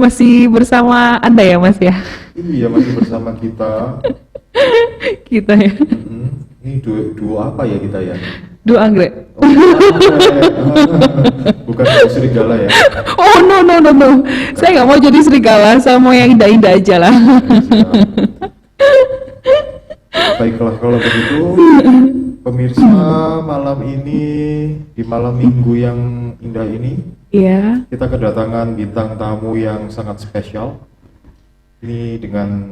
Masih bersama Anda ya, Mas ya? Iya, masih bersama kita. Kita ya. Ini duo apa ya kita ya? Duo anggrek. Oh, bukan duo serigala ya? Oh no no no no. Saya nggak mau jadi serigala, saya mau yang indah-indah aja lah. Baiklah kalau begitu, pemirsa malam ini di malam minggu yang indah ini, Iya. kita kedatangan bintang tamu yang sangat spesial. Ini dengan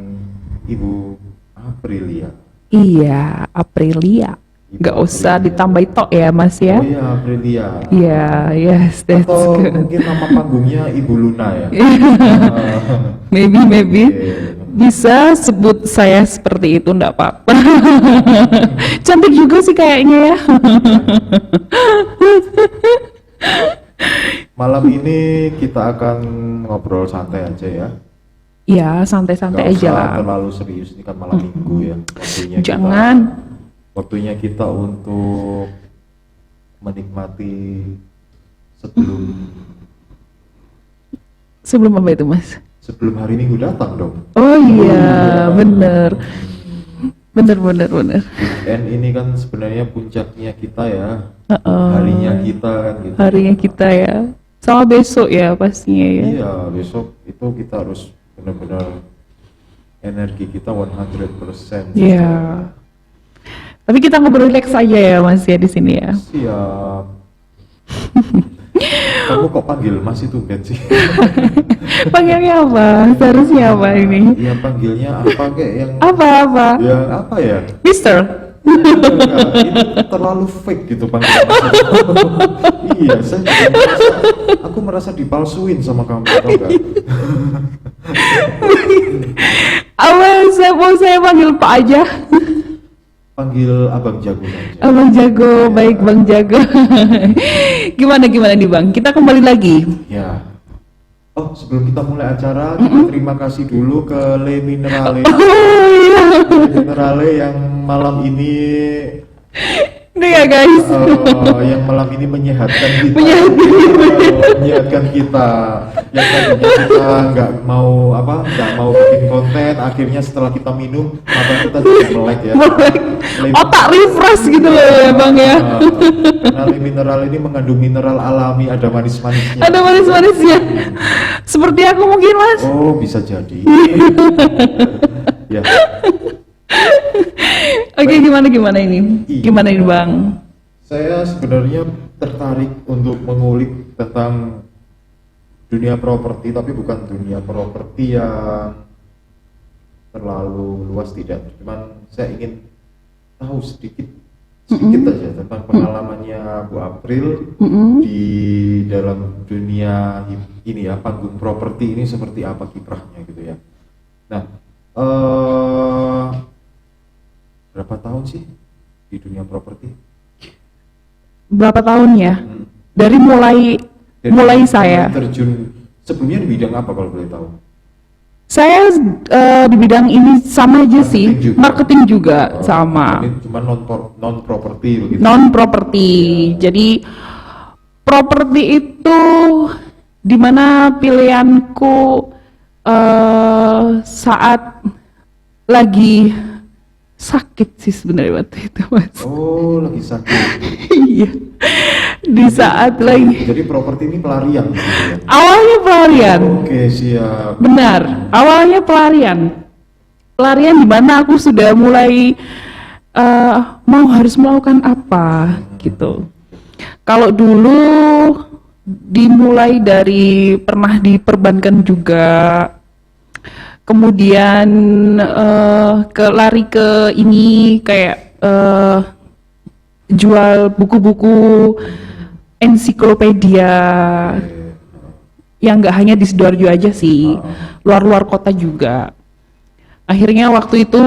Ibu Aprilia. Iya, Aprilia. Nggak usah ditambah tok ya, Mas ya? Oh iya, Aprilia. Iya, yes, that's Atau good. mungkin nama panggungnya Ibu Luna ya? Maybe. Oke. Bisa sebut saya seperti itu, nggak apa-apa. Cantik juga sih kayaknya ya. Malam ini kita akan ngobrol santai aja ya. Iya, santai-santai Nggak aja usah lah. terlalu serius, ini kan malam minggu ya. Jangan. Waktunya kita untuk menikmati sebelum Sebelum apa itu, Mas? hari Minggu datang dong. Oh iya, bener. Bener. Weekend ini kan sebenarnya puncaknya kita ya. Harinya kita kan gitu. Harinya kita ya. Sama besok ya pastinya ya. Iya, besok itu kita harus benar-benar energi kita 100%. Iya. Tapi kita ngobrol relax aja ya, Mas ya di sini ya. Siap. Kamu kok panggil Mas itu Ben sih? Panggilnya apa? Seharusnya apa ini? Iya, panggilnya apa kayak yang Apa? yang apa ya? Mister. Enggak, ini terlalu fake gitu panggilan Mas. Iya, aku merasa dipalsuin sama kamu, tau gak? Apa saya panggil Pak aja? Panggil Abang Jago aja. Abang Jago, baik Bang Jago. Gimana nih Bang? Kita kembali lagi. Ya. Oh, sebelum kita mulai acara, kita terima kasih dulu ke Le Minerale. Oh iya. Le Minerale yang malam ini Ini ya guys. yang malam ini menyehatkan kita. Menyehatkan. Menyehatkan kita. Yang tadinya kita nggak mau bikin konten, akhirnya setelah kita minum, mata kita jadi melek ya. Otak refresh gitu loh ya Bang ya. Karena Le Minerale ini mengandung mineral alami, ada manis-manisnya. Ada manis-manisnya. Seperti aku mungkin Mas. Oh, bisa jadi. Ya. Oke, gimana ini? Iya. Gimana ini Bang? Saya sebenarnya tertarik untuk mengulik tentang dunia properti, tapi bukan dunia properti yang terlalu luas, tidak. Cuman saya ingin tahu sedikit aja tentang pengalamannya Bu April di dalam dunia ini ya, panggung properti ini seperti apa kiprahnya gitu ya. Nah, berapa tahun sih di dunia properti? Berapa tahun ya? Dari mulai saya. Terjun sebelumnya di bidang apa kalau boleh tahu? Saya di bidang ini sama aja sih, marketing juga sama. Cuma non properti begitu. Non properti. Jadi properti itu dimana pilihanku saat lagi sakit sih sebenarnya waktu itu Mas. Oh, lagi sakit. Iya. Di saat lagi. Jadi properti ini pelarian gitu ya. Awalnya pelarian. Oke, siap. Benar. Awalnya pelarian. Pelarian di mana aku sudah mulai mau harus melakukan apa gitu. Kalau dulu dimulai dari pernah diperbankan juga. Kemudian lari ke ini kayak jual buku-buku ensiklopedia yang nggak hanya di Sidoarjo aja sih, luar kota juga. Akhirnya waktu itu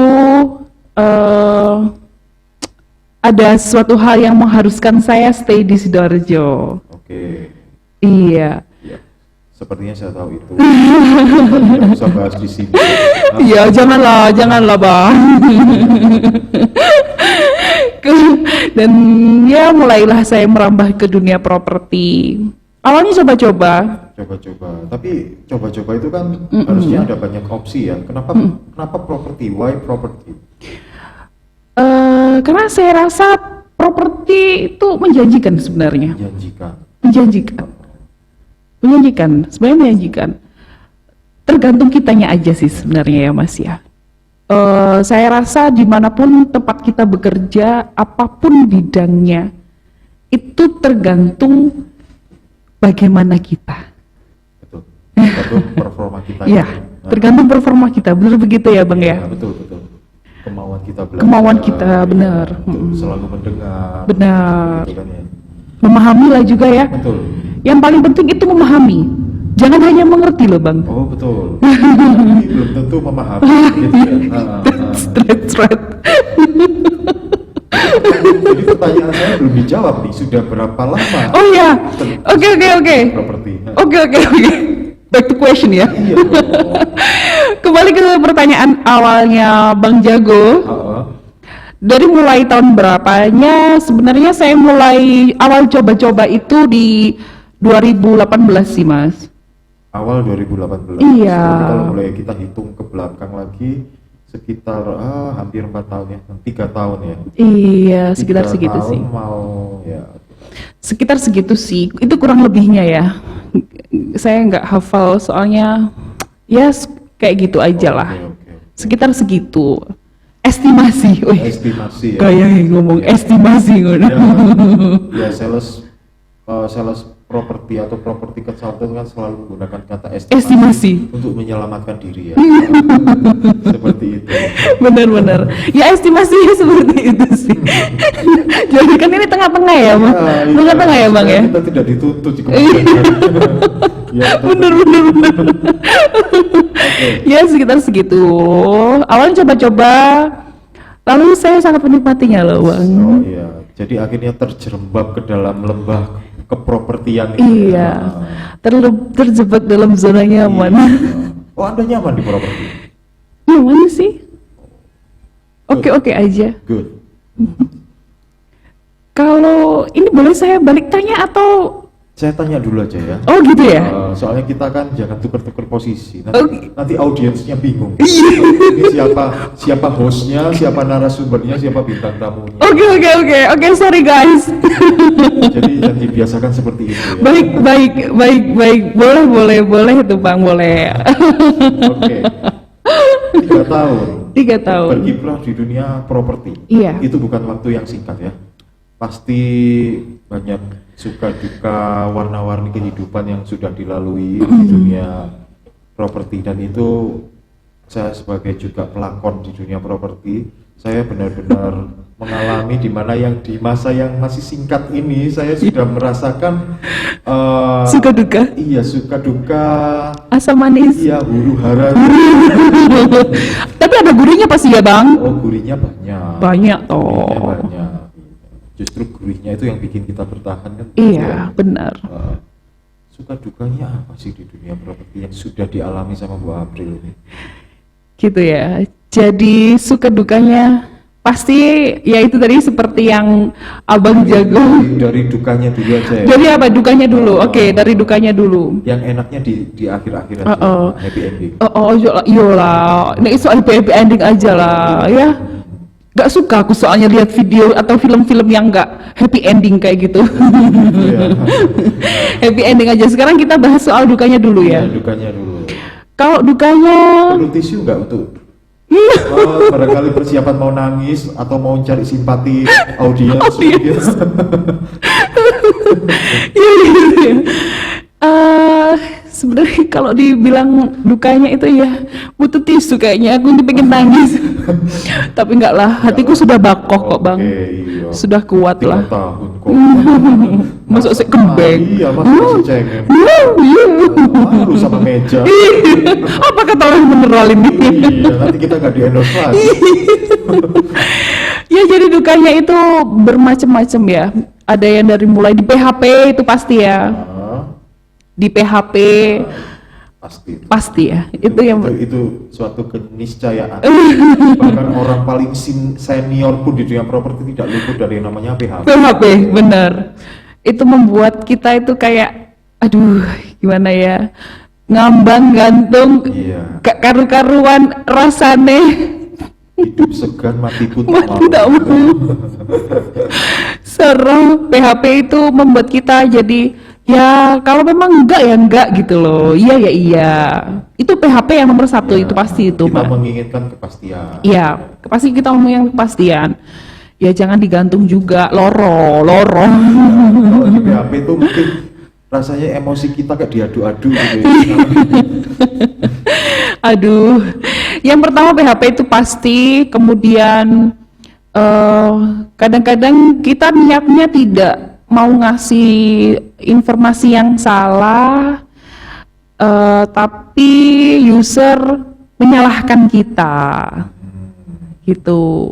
ada suatu hal yang mengharuskan saya stay di Sidoarjo. Oke. Iya. Sepertinya saya tahu itu. Tidak usah bahas di sini. Iya, janganlah Bang. Dan ya mulailah saya merambah ke dunia properti. Awalnya coba-coba, Coba-coba. Tapi coba-coba itu kan harusnya ada banyak opsi ya. Kenapa properti? Why property? Karena saya rasa properti itu menjanjikan sebenarnya. Sebenarnya menjanjikan. Tergantung kitanya aja sih sebenarnya ya Mas ya. Saya rasa dimanapun tempat kita bekerja, apapun bidangnya, itu tergantung bagaimana kita. Tergantung performa kita. Ya, tergantung performa kita, benar begitu ya Bang ya? Betul. Kemauan kita belajar. Kemauan kita, benar. Selalu mendengar. Benar. Gitu kan, ya. Memahami lah juga ya. Betul. Yang paling penting itu memahami. Jangan hanya mengerti loh Bang. Oh betul. Tapi belum tentu memahami. Gitu ya. Straight. Jadi pertanyaan saya belum dijawab nih. Sudah berapa lama? Oh ya. Oke. Properti. Oke. Back to question ya. Iya. Kembali ke pertanyaan awalnya Bang Jago. Dari mulai tahun berapanya? Sebenarnya saya mulai awal coba-coba itu di 2018 sih Mas. Awal 2018. Iya. Jadi kalau mulai kita hitung ke belakang lagi sekitar hampir 4 tahun ya, 3 tahun ya. Iya, sekitar 3 segitu tahun sih. Sekitar segitu sih. Itu kurang lebihnya ya. Saya nggak hafal soalnya ya kayak gitu aja lah. Oke. Sekitar segitu. Estimasi. Estimasi ya. Kayak ngomong estimasi ngono. Ya sales properti atau properti consultant kan selalu menggunakan kata Estimasi. untuk menyelamatkan diri ya. Seperti itu. Benar. Ya estimasinya seperti itu sih. Jadi kan ini tengah-tengah ya Bang. Tengah-tengah ya Bang ya. Kita tidak dituntut di kemudian hari. Ya, bener. Ya sekitar segitu. Awalnya coba-coba, lalu saya sangat menikmatinya loh Bang. Oh iya. Jadi akhirnya terjerembab ke dalam lembah kepropertian itu. Iya. Terjebak dalam zona nyaman. Iya. Oh Anda nyaman di properti? Nyaman sih. Oke aja. Good. Kalau ini boleh saya balik tanya atau? Saya tanya dulu aja ya. Oh gitu ya. Soalnya kita kan jangan tukar-tukar posisi. Okay. Nanti audiensnya bingung. Ini siapa hostnya, siapa narasumbernya, siapa bintang tamunya. Oke, sorry guys. Jadi jangan dibiasakan seperti itu. Ya. Baik. Boleh itu Bang, boleh. Oke. 3 tahun. 3 tahun. Berkiprah di dunia properti. Iya. Itu bukan waktu yang singkat ya. Pasti banyak suka duka, warna-warni kehidupan yang sudah dilalui di dunia properti, dan itu saya sebagai juga pelakon di dunia properti, saya benar-benar mengalami di mana yang di masa yang masih singkat ini saya sudah merasakan suka duka. Iya, suka duka, asam manis. iya, huru hara. Tapi ada gurihnya pasti ya Bang. Oh, gurihnya banyak. Banyak Gurihnya banyak. Justru gurihnya itu yang bikin kita bertahan kan. Iya, benar. Suka dukanya apa sih di dunia properti yang sudah dialami sama Bu April ini? Gitu ya. Jadi suka dukanya pasti ya itu tadi seperti yang Abang Jago. Dari dukanya dulu aja ya. Dari apa dukanya dulu? Oke, dari dukanya dulu. Yang enaknya di akhir-akhir aja. Happy ending. Iyalah. Ini soal happy ending aja lah ya. Gak suka aku soalnya lihat video atau film-film yang gak happy ending kayak gitu. Happy ending aja. Sekarang kita bahas soal dukanya dulu ya. Dukanya dulu. Kalau dukanya, perlu tisu nggak untuk barangkali persiapan mau nangis atau mau cari simpati audiens? Sebenarnya kalau dibilang dukanya itu ya butuh tisu kayaknya. Aku pengen nangis. Tapi enggak lah, hatiku sudah bakoh kok Bang. Iya. Sudah kuat 3 lah. tahun kok. Masuk si kembeng. Iya, masuk si cengeng. Malu sama meja. Apa kata orang mineral ini? Iya, nanti kita nggak di-endorse lagi. Ya jadi dukanya itu bermacam-macam ya. Ada yang dari mulai di PHP itu pasti ya. Di PHP pasti ya. Itu suatu keniscayaan. Bahkan orang paling senior pun di dunia properti tidak luput dari yang namanya PHP. Benar. Itu membuat kita itu kayak aduh gimana ya, ngambang gantung, Iya. gak karu-karuan rasane. Hidup segan mati pun Mati tak mau. Serem. PHP itu membuat kita jadi ya kalau memang enggak ya enggak gitu loh. Iya ya iya. Itu PHP yang nomor satu, Ya, itu pasti itu kita Mbak. menginginkan kepastian. Iya, pasti kita ngomong yang kepastian. Ya jangan digantung juga, loro. Kalau di PHP itu mungkin rasanya emosi kita kayak diadu-adu gitu ya. Aduh, yang pertama PHP itu pasti, kemudian kadang-kadang kita niatnya tidak mau ngasih informasi yang salah, tapi user menyalahkan kita, gitu.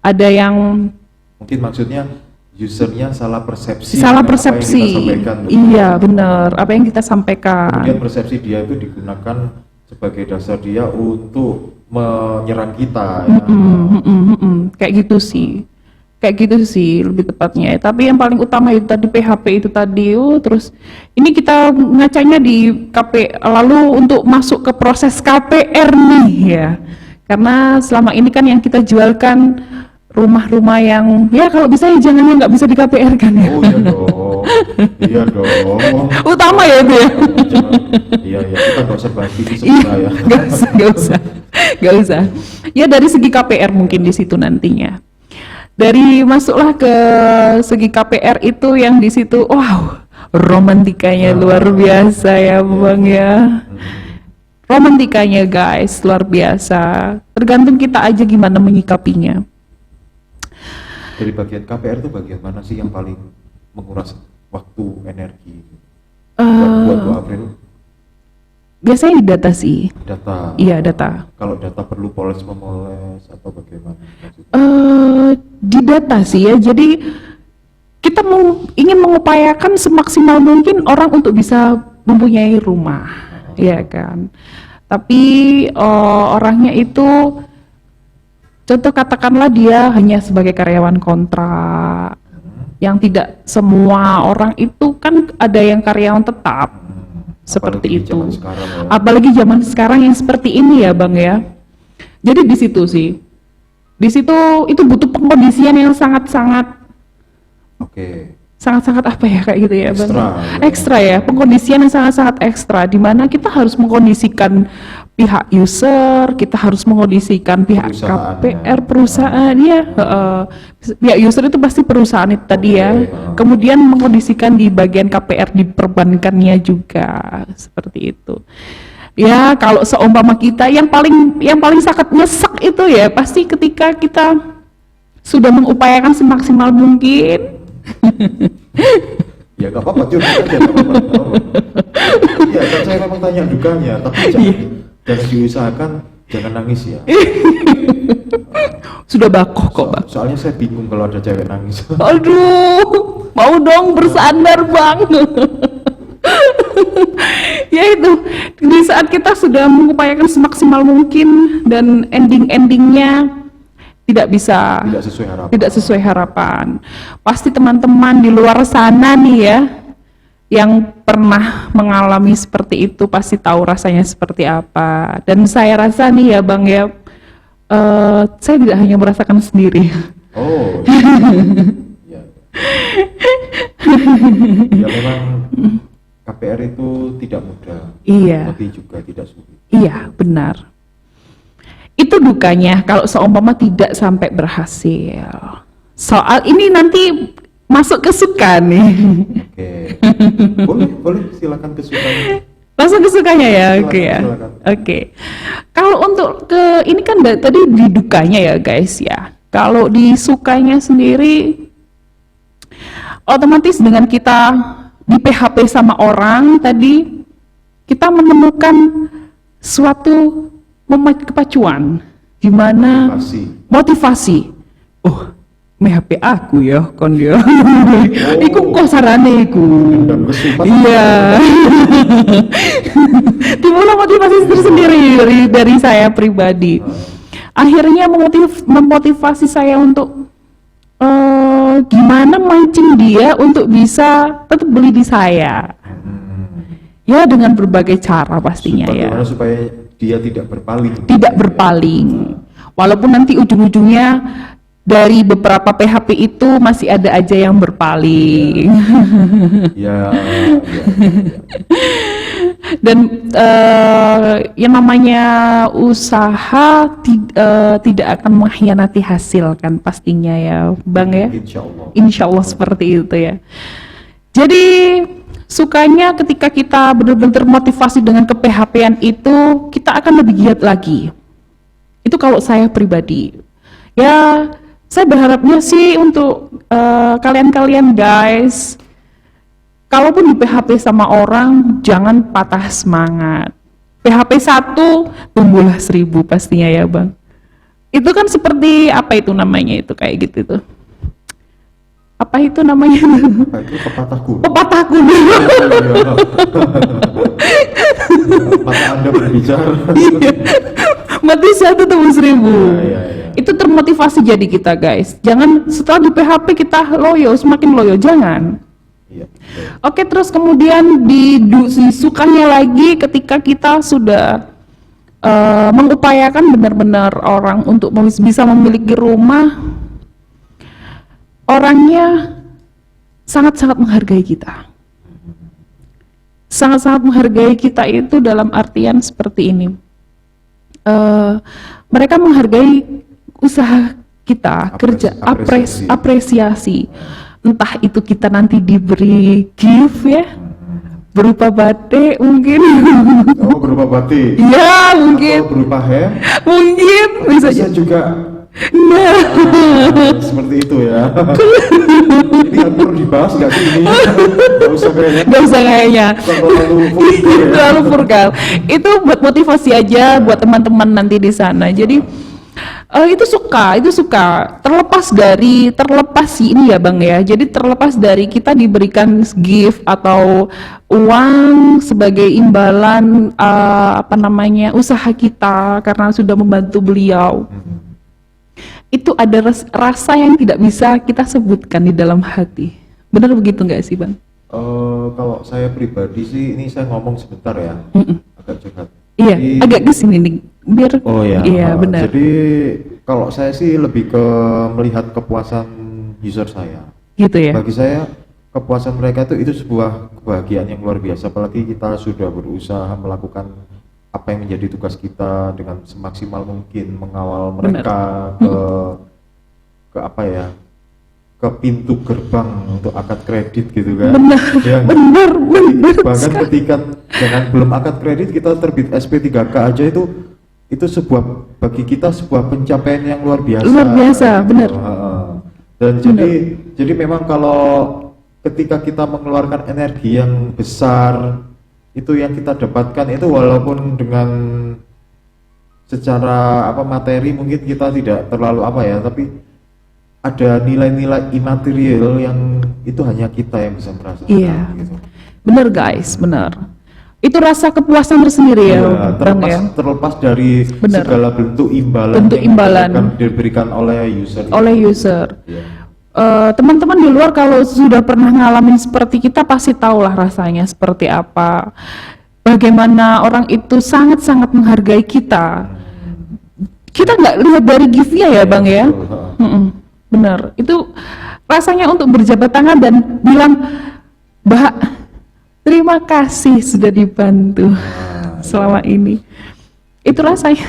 Ada yang Mungkin maksudnya usernya salah persepsi salah dengan persepsi, apa yang kita sampaikan. iya benar, apa yang kita sampaikan. Kemudian persepsi dia itu digunakan sebagai dasar dia untuk menyerang kita ya. Kayak gitu sih lebih tepatnya. Tapi yang paling utama itu tadi PHP itu tadi. Terus ini kita ngacanya di KP, lalu untuk masuk ke proses KPR nih ya, karena selama ini kan yang kita jualkan rumah-rumah yang ya kalau bisa ya jangan yang nggak bisa di KPR kan ya. Oh iya dong, iya dong. Utama ya itu ya. Iya ya, kita nggak usah bahas itu Iya, sebenarnya ya. nggak usah. Ya dari segi KPR mungkin di situ nantinya. Dari masuklah ke segi KPR itu yang di situ, wow, romantikanya luar biasa ya Bang ya. Romantikanya guys, luar biasa. Tergantung kita aja gimana menyikapinya. Dari bagian KPR itu bagian mana sih yang paling menguras waktu, energi? Buat 2 April Biasanya di data sih. data. Iya, data. Kalau data perlu poles memoles atau bagaimana? Di data sih ya, jadi kita ingin mengupayakan semaksimal mungkin orang untuk bisa mempunyai rumah, ya kan. Tapi orangnya itu, contoh katakanlah dia hanya sebagai karyawan kontrak, yang tidak semua orang itu kan ada yang karyawan tetap. Seperti Apalagi di itu. zaman sekarang ya. Apalagi zaman sekarang yang seperti ini ya Bang ya. Jadi di situ sih. Di situ itu butuh pengkondisian yang sangat-sangat Oke. apa ya kayak gitu ya Bang. Ekstra, ya. Ekstra ya, pengkondisian yang sangat-sangat ekstra di mana kita harus mengkondisikan pihak user, kita harus mengkondisikan pihak Perusahaannya. KPR perusahaan ya. Pihak user itu pasti perusahaan itu tadi ya. Kemudian mengkondisikan di bagian KPR diperbankannya juga seperti itu. Ya, kalau seumpama kita yang paling sangat nyesek itu ya pasti ketika kita sudah mengupayakan semaksimal mungkin. Ya nggak apa-apa, curhat aja nggak apa-apa. Iya, kan saya memang tanya dukanya, tapi jangan diusahakan, jangan nangis ya. Sudah bakoh kok Bang. Soalnya saya bingung kalau ada cewek nangis. Aduh, mau dong bersandar Bang. Ya itu, di saat kita sudah mengupayakan semaksimal mungkin dan endingnya tidak sesuai harapan. Pasti teman-teman di luar sana nih ya, yang pernah mengalami seperti itu pasti tahu rasanya seperti apa. Dan saya rasa nih ya Bang ya, saya tidak hanya merasakan sendiri. Oh, ya. Ya memang KPR itu tidak mudah, Iya. tapi juga tidak sulit. Iya, benar. Itu dukanya kalau seumpama tidak sampai berhasil. Soal ini nanti masuk ke suka nih. Oke, boleh silakan kesukaan. Langsung ke sukanya ya, Silakan, oke ya. silakan. Oke. Kalau untuk ke ini kan tadi di dukanya ya guys ya. Kalau di sukanya sendiri, otomatis dengan kita di PHP sama orang tadi, kita menemukan suatu kepacuan, gimana motivasi. Oh, PHP aku ya, kon dia. Iku kok sarane iku. Dendam kesumat. Iya. Dimulai motivasi tersendiri dari saya pribadi. Akhirnya memotivasi saya untuk gimana mancing dia untuk bisa tetap beli di saya. Ya dengan berbagai cara pastinya ya. Bagaimana supaya dia tidak berpaling? Tidak berpaling. Walaupun nanti ujung-ujungnya dari beberapa PHP itu masih ada aja yang berpaling. Ya. Dan yang namanya usaha tidak akan mengkhianati hasil kan pastinya ya Bang ya. Insya Allah. Insya Allah seperti itu ya. Jadi sukanya ketika kita benar-benar termotivasi dengan ke-PHP-an itu, kita akan lebih giat lagi. Itu kalau saya pribadi. Ya, saya berharapnya sih untuk kalian-kalian guys, kalaupun di PHP sama orang, jangan patah semangat. PHP 1, tumbuhlah 1000 pastinya ya Bang. Itu kan seperti, apa itu namanya itu, kayak gitu tuh. Apa itu namanya? Itu pepatah kuno. Pepatah kuno. Mata Anda berbicara. Mati 1 tumbuh 1000. Iya. Itu termotivasi jadi kita guys. Jangan setelah di PHP kita loyo, semakin loyo, jangan. Iya. Oke, terus kemudian disukanya lagi ketika kita sudah mengupayakan benar-benar orang untuk bisa memiliki rumah, orangnya sangat-sangat menghargai kita. Sangat-sangat menghargai kita itu dalam artian seperti ini. Mereka menghargai usaha kita, kerja, apresiasi. Entah itu kita nanti diberi gift ya, berupa batik mungkin. Oh, berupa batik. Ya, mungkin. Atau berupa hem. Mungkin bisa juga. Nah, seperti itu ya. Ini nggak perlu dibahas nggak sih ini? Nggak usah kayaknya. Terlalu vulgar. Itu buat motivasi aja buat teman-teman nanti di sana. Jadi itu suka terlepas ini ya Bang ya. Jadi terlepas dari kita diberikan gift atau uang sebagai imbalan usaha kita karena sudah membantu beliau. Itu ada rasa yang tidak bisa kita sebutkan di dalam hati. Benar begitu nggak sih Bang? Kalau saya pribadi sih, ini saya ngomong sebentar ya, agak curhat. Iya, agak kesini nih, biar. Oh ya. Iya benar. Jadi kalau saya sih lebih ke melihat kepuasan user saya. Gitu ya. Bagi saya kepuasan mereka itu sebuah kebahagiaan yang luar biasa. Apalagi kita sudah berusaha melakukan apa yang menjadi tugas kita dengan semaksimal mungkin, mengawal mereka ke apa ya, ke pintu gerbang untuk akad kredit gitu kan. Benar. Bahkan ketika belum akad kredit kita terbit SP3K aja itu sebuah, bagi kita sebuah pencapaian yang luar biasa. Luar biasa, benar. Dan jadi memang kalau ketika kita mengeluarkan energi yang besar, itu yang kita dapatkan itu walaupun dengan secara materi mungkin kita tidak terlalu tapi ada nilai-nilai imaterial yang itu hanya kita yang bisa merasakan. Iya. Gitu. Benar guys, benar. Itu rasa kepuasan tersendiri ya, Bang ya. Terlepas dari segala bentuk imbalan yang diberikan oleh user. Yeah. Teman-teman di luar kalau sudah pernah ngalamin seperti kita pasti tahulah rasanya seperti apa. Bagaimana orang itu sangat-sangat menghargai kita. Kita nggak lihat dari gift-nya ya Bang ya. Benar. Itu rasanya untuk berjabat tangan dan bilang, Mbak, terima kasih sudah dibantu selama ini. Itu rasanya.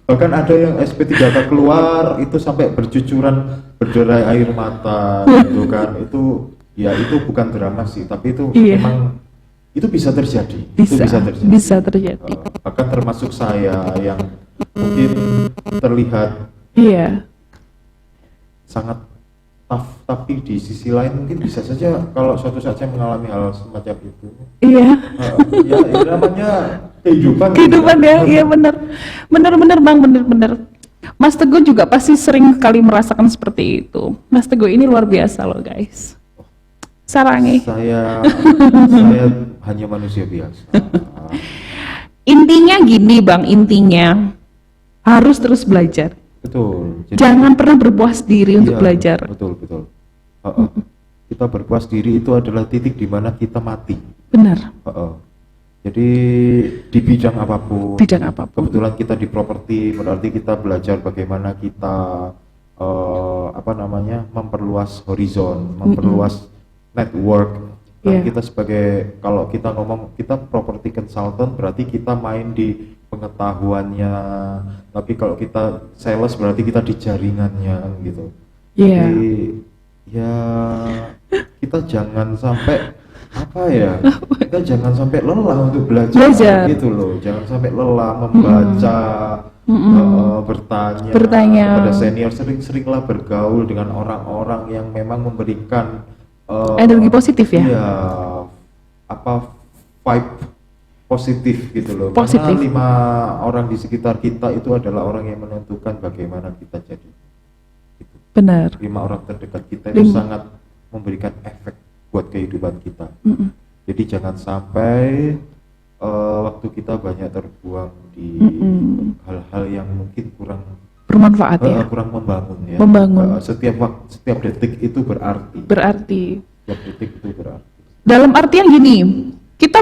Bahkan ada yang SP3K keluar itu sampai bercucuran berderai air mata gitu kan. Itu bukan drama sih, tapi itu memang itu bisa terjadi. Bisa terjadi. Bahkan termasuk saya yang mungkin terlihat sangat tough, tapi di sisi lain mungkin bisa saja kalau suatu saat saya mengalami hal semacam itu. Iya. Ya namanya kehidupan ya. Iya benar Bang, benar. Mas Teguh juga pasti sering kali merasakan seperti itu. Mas Teguh ini luar biasa loh guys. Sarangi. Saya hanya manusia biasa. Intinya gini Bang, harus terus belajar. Betul. Jangan pernah berpuas diri untuk belajar. Betul. Kita berpuas diri itu adalah titik di mana kita mati. benar. Heeh. Jadi di bidang apapun, Bidang apapun. kebetulan kita di properti, berarti kita belajar bagaimana kita memperluas horizon, memperluas network. Dan Iya. kita kalau kita ngomong kita property consultant, berarti kita main di pengetahuannya. Tapi kalau kita sales, berarti kita di jaringannya gitu. Iya. Jadi ya kita jangan sampai kita jangan sampai lelah untuk belajar gitu loh, jangan sampai lelah membaca, bertanya kepada senior, sering-seringlah bergaul dengan orang-orang yang memang memberikan Energi positif ya. iya, vibe positif gitu loh. Positif. Karena 5 orang di sekitar kita itu adalah orang yang menentukan bagaimana kita jadi. Benar. 5 orang terdekat kita itu 5. sangat memberikan efek buat kehidupan kita. Jadi jangan sampai waktu kita banyak terbuang di hal-hal yang mungkin kurang Bermanfaat ya. kurang membangun ya. Membangun. Setiap detik itu berarti. Setiap detik itu berarti. Dalam artian gini, kita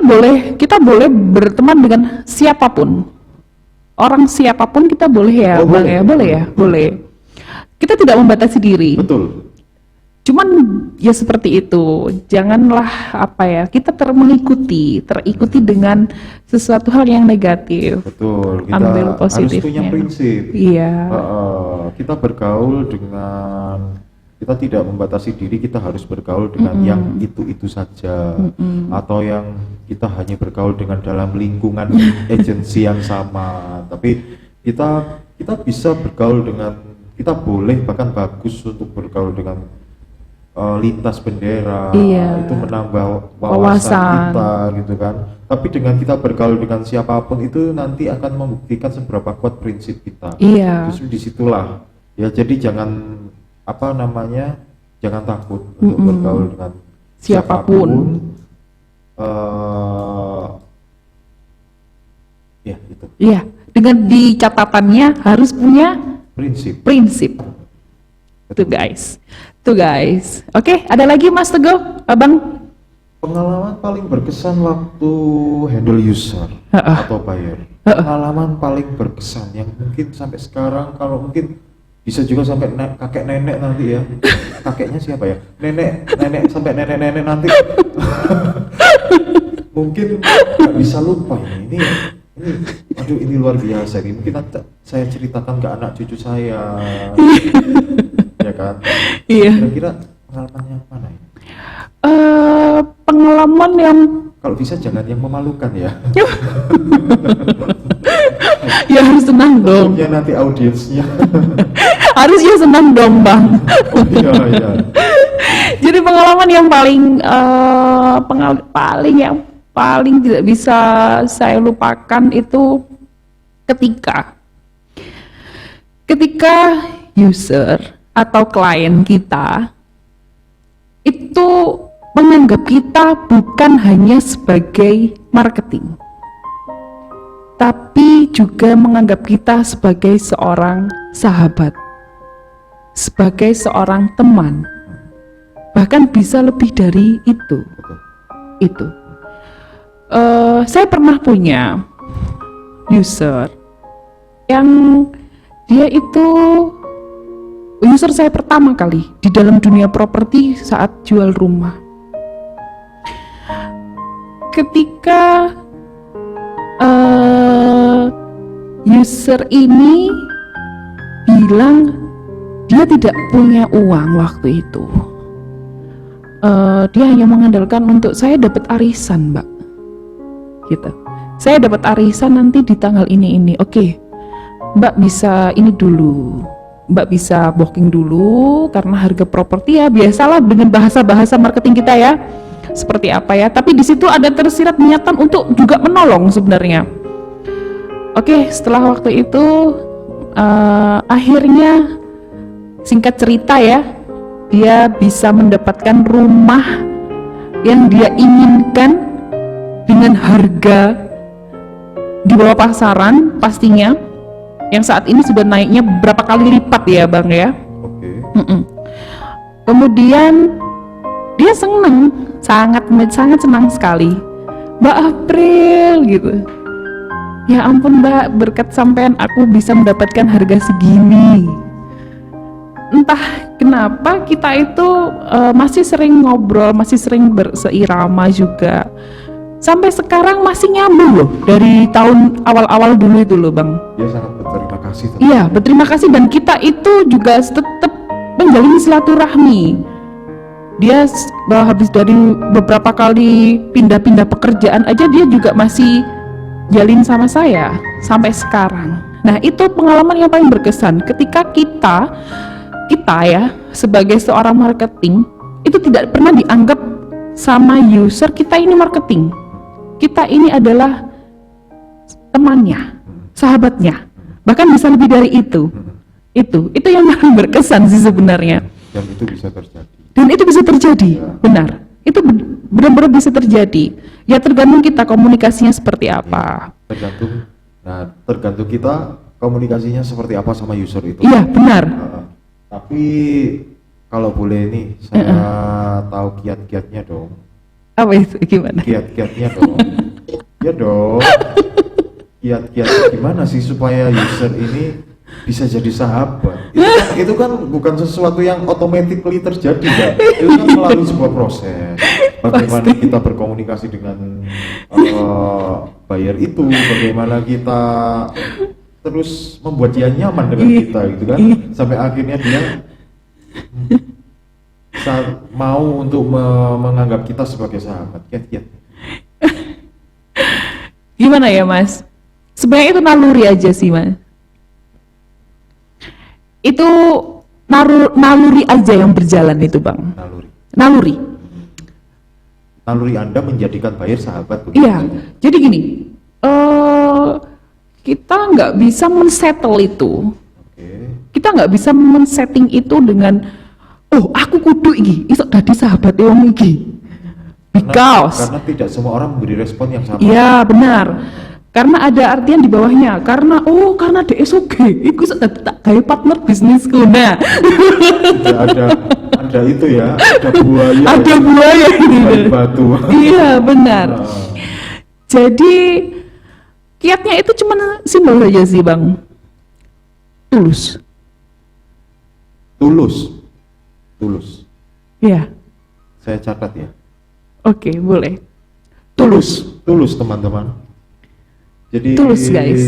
boleh berteman dengan siapapun. Orang siapapun kita boleh ya, Oh, Bang boleh. ya, boleh ya, boleh. Kita tidak membatasi diri. Betul. Cuman ya seperti itu, janganlah kita terikuti dengan sesuatu hal yang negatif. Betul. Kita Ambil harus positifnya. punya prinsip. Iya. Kita bergaul kita tidak membatasi diri, kita harus bergaul dengan yang itu saja, atau yang kita hanya bergaul dengan dalam lingkungan agensi yang sama. Tapi kita bisa bergaul kita boleh bahkan bagus untuk bergaul dengan lintas bendera. Iya. Itu menambah wawasan Wawasan. kita gitu kan. Tapi dengan kita bergaul dengan siapapun itu nanti akan membuktikan seberapa kuat prinsip kita. Iya. Justru disitulah ya, jadi jangan jangan takut untuk bergaul dengan Siapapun. Ya itu Iya, dengan di catatannya harus punya prinsip. Tuh guys. Oke, ada lagi Mas Teguh, Abang? Pengalaman paling berkesan waktu handle user atau buyer. Pengalaman paling berkesan yang mungkin sampai sekarang, kalau mungkin bisa juga sampai kakek nenek nanti ya. Kakeknya siapa ya? Nenek sampai nenek nanti. Mungkin nggak bisa lupa ini. Aduh, ini luar biasa. Ini mungkin saya ceritakan ke anak cucu saya. Ya kan? Iya. Kira-kira pengalamannya mana ya? Pengalaman yang Kalau bisa jangan yang memalukan ya. ya harus senang dong. Ya nanti audiensnya. Harusnya senang dong, Bang. Oh, iya. Jadi pengalaman yang paling tidak bisa saya lupakan itu ketika user atau klien kita itu menganggap kita bukan hanya sebagai marketing, tapi juga menganggap kita sebagai seorang sahabat, sebagai seorang teman, bahkan bisa lebih dari itu. Saya pernah punya user yang dia itu user saya pertama kali di dalam dunia properti saat jual rumah. Ketika user ini bilang dia tidak punya uang waktu itu, dia hanya mengandalkan untuk saya dapat arisan, Mbak, gitu. Saya dapat arisan nanti di tanggal ini. Oke, Mbak bisa ini dulu, Mbak bisa booking dulu karena harga properti ya biasalah dengan bahasa-bahasa marketing kita ya seperti apa ya. Tapi di situ ada tersirat niatan untuk juga menolong sebenarnya. Oke, setelah waktu itu akhirnya singkat cerita ya, dia bisa mendapatkan rumah yang dia inginkan dengan harga di bawah pasaran pastinya, yang saat ini sudah naiknya berapa kali lipat ya Bang ya. Oke. Kemudian dia senang, sangat senang sekali Mbak April gitu. Ya ampun Mbak, berkat sampean aku bisa mendapatkan harga segini. Entah kenapa kita itu masih sering ngobrol, masih sering berseirama juga. Sampai sekarang masih nyambung loh, dari tahun awal-awal dulu itu loh Bang. Dia sangat berterima kasih. Iya, berterima kasih, dan kita itu juga tetap menjalin silaturahmi. Dia habis dari beberapa kali pindah-pindah pekerjaan aja, dia juga masih jalin sama saya sampai sekarang. Nah, itu pengalaman yang paling berkesan ketika kita ya sebagai seorang marketing itu tidak pernah dianggap sama user kita ini marketing. Kita ini adalah temannya, sahabatnya, bahkan bisa lebih dari itu. Itu yang paling berkesan sih sebenarnya. Dan itu bisa terjadi. Dan itu bisa terjadi, benar. Itu benar-benar bisa terjadi. Ya tergantung kita komunikasinya seperti apa. Tergantung kita komunikasinya seperti apa sama user itu. Iya, benar. Tapi kalau boleh nih, saya tahu kiat-kiatnya dong. Apa itu? Gimana? Kiat-kiatnya dong. Ya dong. Kiat-kiat gimana sih supaya user ini bisa jadi sahabat? Itu kan bukan sesuatu yang automatically terjadi kan? Itu kan melalui sebuah proses. Bagaimana kita berkomunikasi dengan buyer itu, bagaimana kita terus membuat dia nyaman dengan kita gitu kan, sampai akhirnya dia mau untuk menganggap kita sebagai sahabat. Kiat-kiat. Gimana ya Mas? Sebenarnya itu naluri aja sih Mas. Itu naluri aja yang berjalan itu Bang. Naluri Anda menjadikan buyer sahabat. Iya, jadi gini, kita nggak bisa men-settle itu. Kita nggak bisa men-setting itu dengan aku kudu iki iso dadi sahabat wong iki. Karena tidak semua orang memberi respon yang sama. Iya, benar. Karena ada artian di bawahnya. Karena dia soge, iku iso tak gawe partner bisnisku. Nah, ada itu ya, ada buaya. Ada buaya di batu. Iya, benar. Jadi kiatnya itu cuma simbol aja sih Bang. Tulus. Iya. Saya catat ya. Oke, boleh. Tulus teman-teman. Jadi tulus guys.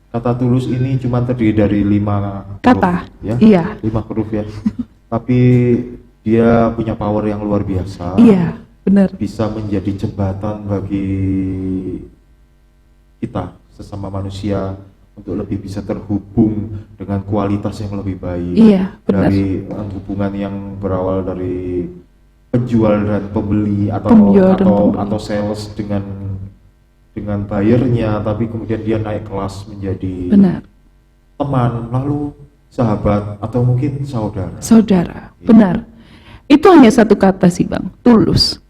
Kata tulus ini cuma terdiri dari 5 kata. Ya? Iya. 5 huruf ya. Tapi dia punya power yang luar biasa. Iya, benar. Bisa menjadi jembatan bagi kita sesama manusia untuk lebih bisa terhubung dengan kualitas yang lebih baik. Iya, benar. Dari hubungan yang berawal dari penjual dan pembeli atau sales dengan buyernya, tapi kemudian dia naik kelas menjadi teman, lalu sahabat atau mungkin saudara. Benar. Itu hanya satu kata sih Bang, tulus.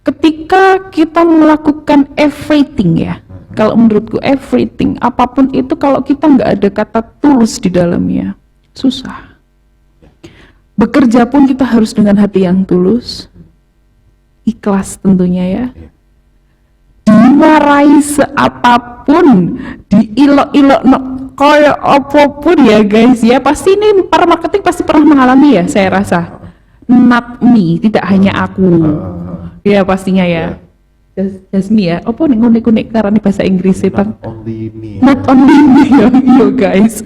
Ketika kita melakukan everything ya, kalau menurutku everything, apapun itu kalau kita nggak ada kata tulus di dalamnya, susah. Bekerja pun kita harus dengan hati yang tulus, ikhlas tentunya ya. Dimarahi seapapun, diilok-ilok kayak apapun ya guys ya, pasti ini para marketing pasti pernah mengalami ya, saya rasa. Not me, tidak hanya aku. Ya pastinya ya. Just me ya. Apa nih ngunik-ngunik karena bahasa Inggris ya Bang? Not only me ya guys.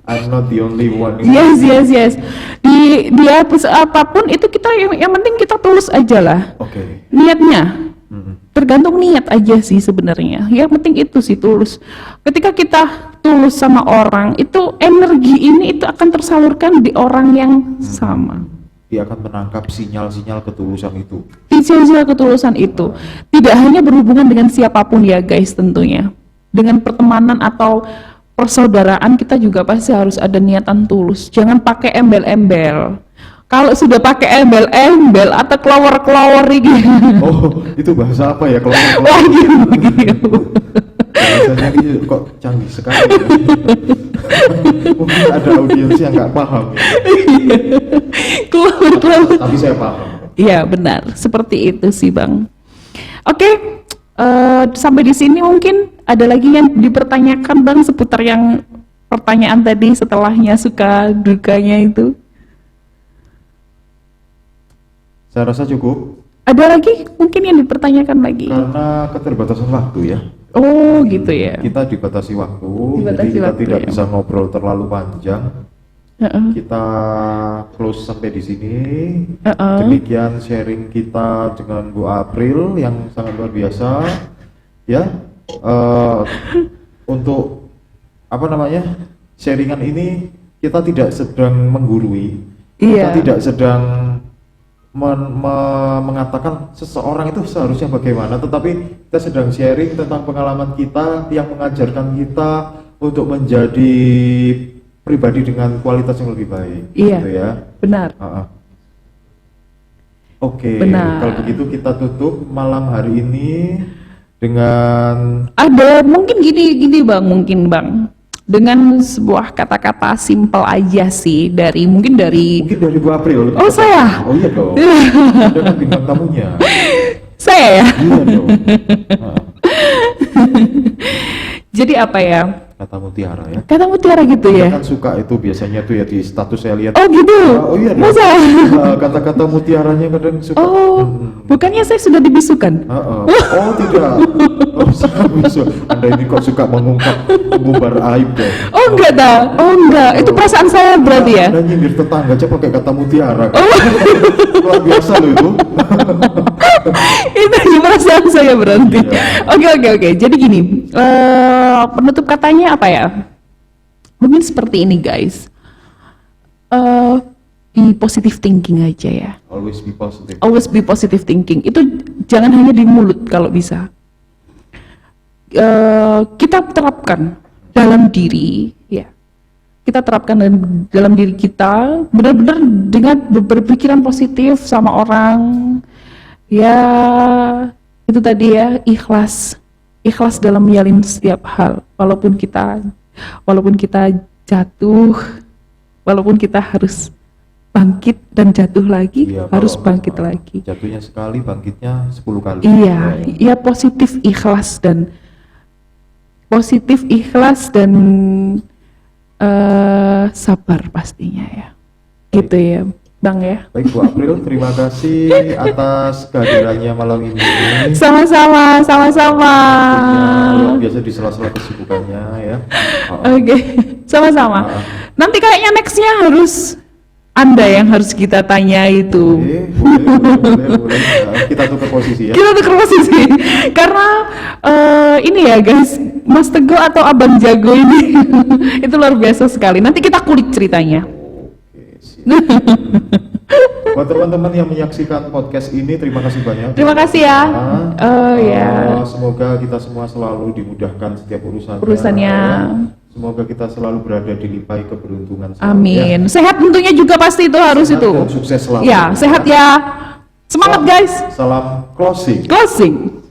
I'm not the only one. Yes. Di apapun itu kita yang penting kita tulus aja lah. Niatnya. Tergantung niat aja sih sebenarnya. Yang penting itu sih tulus. Ketika kita tulus sama orang, itu energi ini itu akan tersalurkan di orang yang sama. Dia akan menangkap sinyal-sinyal ketulusan itu. Sinyal ketulusan itu tidak hanya berhubungan dengan siapapun ya guys tentunya. Dengan pertemanan atau persaudaraan kita juga pasti harus ada niatan tulus. Jangan pakai embel-embel. Kalau sudah pakai embel-embel atau kelawar-kelawar gitu. Oh, itu bahasa apa ya kelawar-kelawar? Wah, gitu. Bahasanya ini kok canggih sekali. Mungkin ada audiens yang nggak paham. Kelawar-kelawar. Tapi saya paham. Iya benar, seperti itu sih Bang. Oke, sampai di sini mungkin ada lagi yang dipertanyakan Bang seputar yang pertanyaan tadi setelahnya suka dukanya itu. Saya rasa cukup Ada lagi mungkin yang dipertanyakan lagi. karena keterbatasan waktu ya. Oh gitu ya. Kita dibatasi waktu, Dibatasi jadi kita waktu, tidak ya. bisa ngobrol terlalu panjang. Heeh. Kita close sampai di sini. Heeh. Demikian sharing kita dengan Bu April yang sangat luar biasa. Ya, untuk apa namanya sharingan ini kita tidak sedang menggurui, Iya. kita tidak sedang mengatakan seseorang itu seharusnya bagaimana, tetapi kita sedang sharing tentang pengalaman kita yang mengajarkan kita untuk menjadi pribadi dengan kualitas yang lebih baik. Iya. Gitu ya. Benar. Oke, Benar. kalau begitu kita tutup malam hari ini dengan Ada mungkin gini mungkin Bang. Dengan sebuah kata-kata simpel aja sih mungkin dari Bu April. Oh, saya? Oh iya dong. Anda kan bintang tamunya. Saya ya. Iya dong. Nah, Jadi apa ya? kata mutiara ya. Kata mutiara gitu Saya ya. kan suka itu biasanya tuh ya di status saya lihat. Oh gitu. Oh iya dong. Masa? Kata-kata mutiaranya kadang suka. Oh, bukannya saya sudah dibisukan? Oh tidak. Oh, bisa. Anda ini kok suka mengumbar aib deh. Oh enggak dah. Oh enggak. Itu perasaan saya berarti ya. Anda nyindir tetangga aja pakai kata mutiara. Oh. Luar biasa loh itu. Itu perasaan saya berarti. Iya. Oke. Jadi gini, penutup katanya apa ya? Mungkin seperti ini guys. Be positive thinking aja ya. Always be positive. Always be positive thinking. Itu jangan hanya di mulut kalau bisa. Kita terapkan dalam diri, ya. Kita terapkan dalam diri kita, benar-benar dengan berpikiran positif sama orang. Ya, itu tadi ya, ikhlas dalam menjalin setiap hal, walaupun kita jatuh, walaupun kita harus bangkit dan jatuh lagi, Iya, harus kalau bangkit lagi. Jatuhnya sekali, bangkitnya 10 kali. Iya, ya positif ikhlas dan sabar pastinya ya. Gitu ya, Bang ya. Baik Bu April, terima kasih atas kehadirannya malam ini. Sama-sama. Luar biasa di sela-sela kesibukannya ya. Oke, sama-sama. Nanti kayaknya nextnya harus Anda yang harus kita tanya itu. Boleh. Nah, kita tukar posisi ya. Kita tukar posisi. Karena ini ya guys, Mas Teguh atau Abang Jago ini itu luar biasa sekali. Nanti kita kulik ceritanya. Oke, siap. Buat teman-teman yang menyaksikan podcast ini, terima kasih banyak. Terima kasih ya. Ya. Semoga kita semua selalu dimudahkan setiap Urusannya. Semoga kita selalu berada di lipai keberuntungan. Amin. Sehat tentunya juga pasti itu harus Sehat itu. dan sukses selalu. Ya, sehat ya. Semangat guys. Salam closing. Closing.